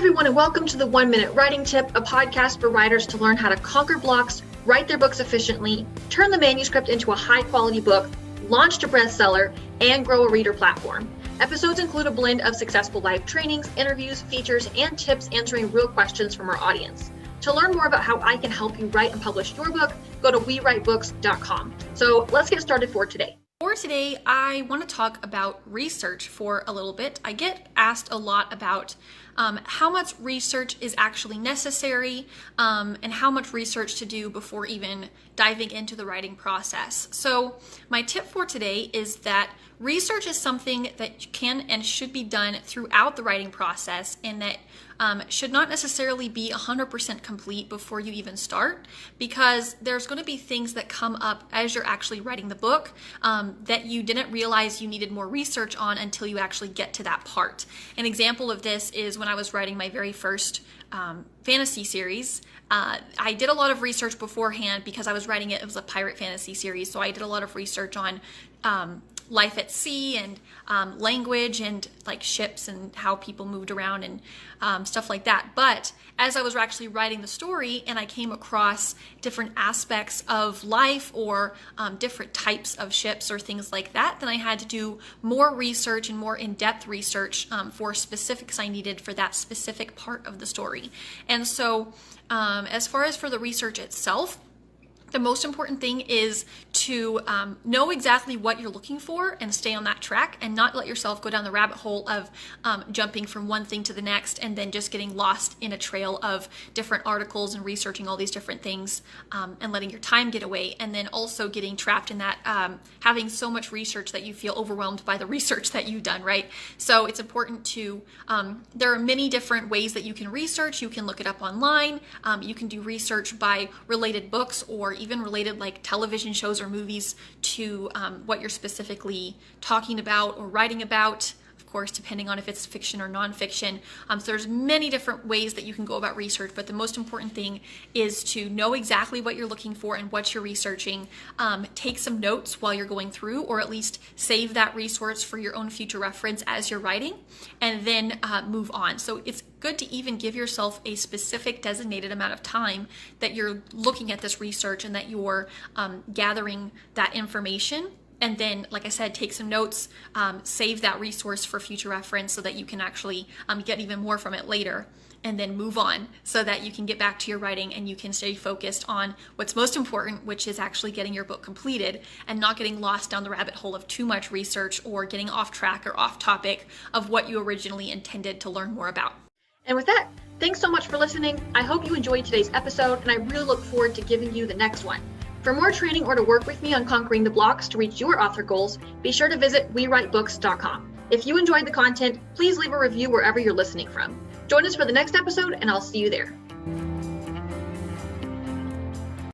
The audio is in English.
everyone, and welcome to the 1 Minute Writing Tip, a podcast for writers to learn how to conquer blocks, write their books efficiently, turn the manuscript into a high-quality book, launch to bestseller, and grow a reader platform. Episodes include a blend of successful live trainings, interviews, features, and tips answering real questions from our audience. To learn more about how I can help you write and publish your book, go to wewritebooks.com. So let's get started for today. For today, I want to talk about research for a little bit. I get asked a lot about how much research is actually necessary and how much research to do before even diving into the writing process. So my tip for today is that research is something that can and should be done throughout the writing process, and that should not necessarily be 100% complete before you even start, because there's going to be things that come up as you're actually writing the book that you didn't realize you needed more research on until you actually get to that part. An example of this is when I was writing my very first fantasy series. I did a lot of research beforehand because I was writing it. It was a pirate fantasy series, so I did a lot of research on life at sea and language and like ships and how people moved around and stuff like that. But as I was actually writing the story and I came across different aspects of life or different types of ships or things like that, then I had to do more research and more in-depth research for specifics I needed for that specific part of the story. And so as far as for the research itself, the most important thing is to know exactly what you're looking for and stay on that track, and not let yourself go down the rabbit hole of jumping from one thing to the next and then just getting lost in a trail of different articles and researching all these different things and letting your time get away, and then also getting trapped in that having so much research that you feel overwhelmed by the research that you've done, right? So it's important to, there are many different ways that you can research. You can look it up online. You can do research by related books or even related like television shows or movies to what you're specifically talking about or writing about, of course, depending on if it's fiction or nonfiction. So there's many different ways that you can go about research, but the most important thing is to know exactly what you're looking for and what you're researching. Take some notes while you're going through, or at least save that resource for your own future reference as you're writing, and then move on. So it's good to even give yourself a specific designated amount of time that you're looking at this research and that you're gathering that information. And then, like I said, take some notes, save that resource for future reference so that you can actually get even more from it later, and then move on so that you can get back to your writing and you can stay focused on what's most important, which is actually getting your book completed and not getting lost down the rabbit hole of too much research or getting off track or off topic of what you originally intended to learn more about. And with that, thanks so much for listening. I hope you enjoyed today's episode, and I really look forward to giving you the next one. For more training or to work with me on conquering the blocks to reach your author goals, be sure to visit wewritebooks.com. If you enjoyed the content, please leave a review wherever you're listening from. Join us for the next episode, and I'll see you there.